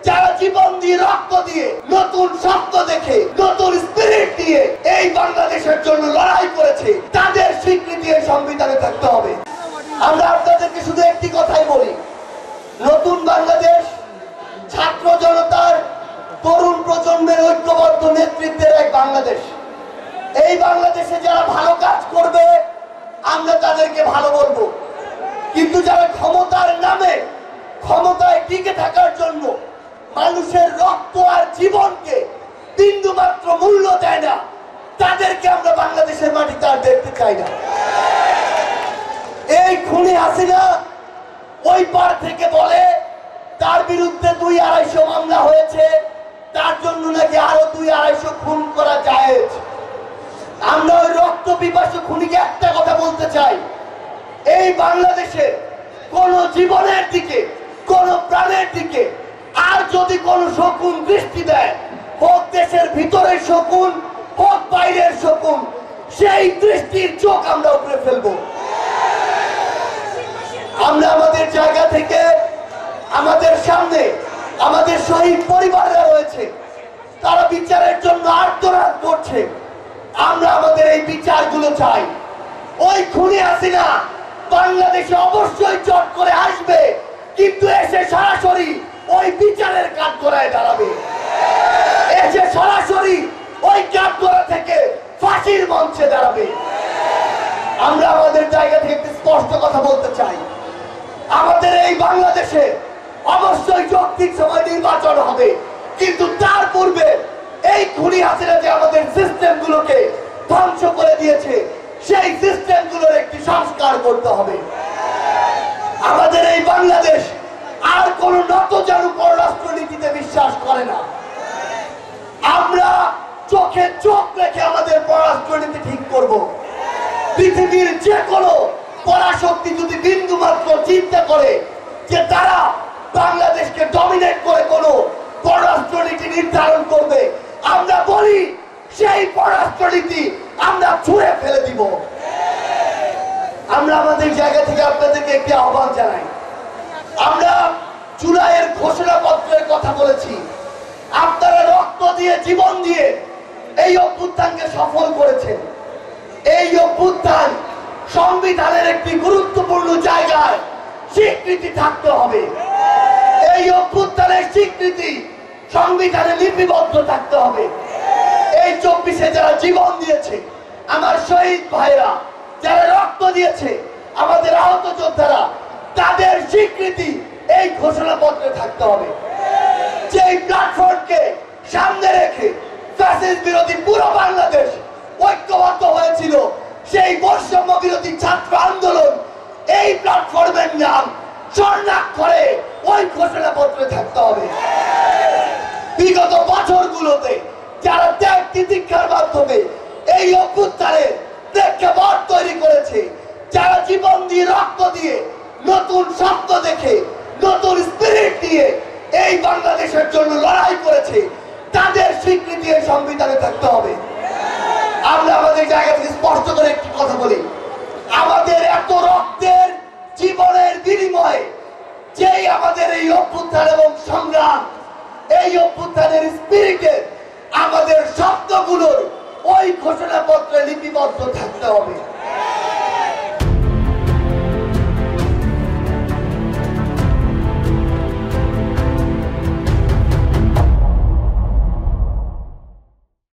যারা জীবন দিয়ে রক্ত দিয়ে নতুন স্বপ্ন দেখে নতুন স্পিরিট দিয়ে এই বাংলাদেশের জন্য লড়াই করেছে, তাদের স্বীকৃতি এই সংবিধানে থাকতে হবে। আমরা আপনাদেরকে শুধু একটি কথাই বলি, নতুন বাংলাদেশ ছাত্র জনতার তরুণ প্রজন্মের ঐক্যবদ্ধ নেতৃত্বের এক বাংলাদেশ। এই বাংলাদেশে যারা ভালো কাজ করবে আমরা তাদেরকে ভালো বলবো, কিন্তু যারা ক্ষমতার নামে ক্ষমতায় টিকে থাকার জন্য মানুষের রক্ত আর জীবনকে বিন্দু মাত্র মূল্য দেয় না, তাদেরকে আমরা বাংলাদেশের মাটিতে আর দেখতে চাই না। এই খুনি হাসিনা ওই পার থেকে বলে তার বিরুদ্ধে 200-250 মামলা হয়েছে, তার জন্য নাকি আরো 200-250 খুন করা যায়। আমরা ওই রক্ত পিপাসু খুনিকে একটা কথা বলতে চাই, এই বাংলাদেশে কোন জীবনের দিকে কোন প্রাণের দিকে আর যদি কোন শকুন দৃষ্টি দেয়, হোক দেশের ভিতরের শকুন হোক বাইরের শকুন, সেই দৃষ্টির চোখ আমরা উপরে ফেলবো। আমরা আমাদের জায়গা থেকে আমাদের সামনে আমাদের শহীদ পরিবাররা রয়েছে, তারা বিচারের জন্য আর্তনাদ করছে। আমরা আমাদের এই বিচারগুলো চাই। ওই খুনি হাসিনা বাংলাদেশে অবশ্যই চট করে আসবে, কিন্তু এসে সরাসরি ওই বিচারের কাঠগড়ায় দাঁড়াবে, এসে সরাসরি ওই কাঠগড়া থেকে ফাঁসির মঞ্চে দাঁড়াবে। আমরা আমাদের জায়গা থেকে একটি স্পষ্ট কথা বলতে চাই, আমাদের এই বাংলাদেশে অবশ্যই যৌক্তিক সময় নির্বাচন হবে, কিন্তু তার পূর্বে এই খুনি হাসিনা যে আমাদের সিস্টেম গুলোকে ধ্বংস করে দিয়েছে, সেই সিস্টেম গুলোর একটি সংস্কার করতে হবে। আমাদের এই বাংলাদেশ আর কোন নতজানু পররাষ্ট্রনীতিতে বিশ্বাস করে না। আমরা চোখে চোখ রেখে আমাদের পররাষ্ট্রনীতি ঠিক করব। পৃথিবীর যে কোনো পরাশক্তি যদি বিন্দু মাত্র চিন্তা করে যে তারা বাংলাদেশকে ডমিনেট করে কোনো পররাষ্ট্রনীতি নির্ধারণ করবে, আমরা বলি সেই পররাষ্ট্রনীতি আমরা ছুঁড়ে ফেলে দিব। আমরা আমাদের জায়গা থেকে আপনাদেরকে একটি আহ্বান জানাই, আমরা জুলাইয়ের ঘোষণাপত্রের কথা বলেছি, আপনারা রক্ত দিয়ে জীবন দিয়ে এই অভ্যুত্থানকে সফল করেছেন। এই অভ্যুত্থান সংবিধানের একটি গুরুত্বপূর্ণ জায়গায় স্বীকৃতি থাকতে হবে। এই অভ্যুত্থানের স্বীকৃতি সংবিধানে লিপিবদ্ধ থাকতে হবে। এই 24-এ যারা জীবন দিয়েছে, আমার শহীদ ভাইরা যারা রক্ত দিয়েছে, আমাদের আহত যোদ্ধারা, তাদের স্বীকৃতি এই ঘোষণাপত্রে থাকতে হবে। যেই প্ল্যাটফর্মকে সামনে রেখে ফ্যাসিস্ট বিরোধী পুরো বাংলাদেশ ঐক্যবদ্ধ হয়েছিল, সেই বৈষম্য বিরোধী ছাত্র আন্দোলন, এই প্ল্যাটফর্মের নাম স্বর্ণাক্ষরে ওই ঘোষণাপত্রে থাকতে হবে। বিগত বছরগুলোতে যারা ত্যাগ তিতিক্ষার মাধ্যমে এই অভ্যুত্থানের প্রেক্ষাপট তৈরি করেছে, যারা জীবন দিয়ে রক্ত দিয়ে নতুন স্বপ্ন দেখে নতুন স্পিরিট দিয়ে এই বাংলাদেশের জন্য লড়াই করেছে, তাদের স্বীকৃতি এই সংবিধানে থাকতে হবে। আমরা আমাদের জায়গা থেকে স্পষ্ট করে একটি কথা বলি, আমাদের এত রক্তের জীবনের বিনিময়ে যেই আমাদের এই অভ্যুত্থান এবং সংগ্রাম, এই অভ্যুত্থানের স্পিরিটে আমাদের শব্দগুলোর ওই ঘোষণাপত্রে লিপিবদ্ধ থাকতে হবে।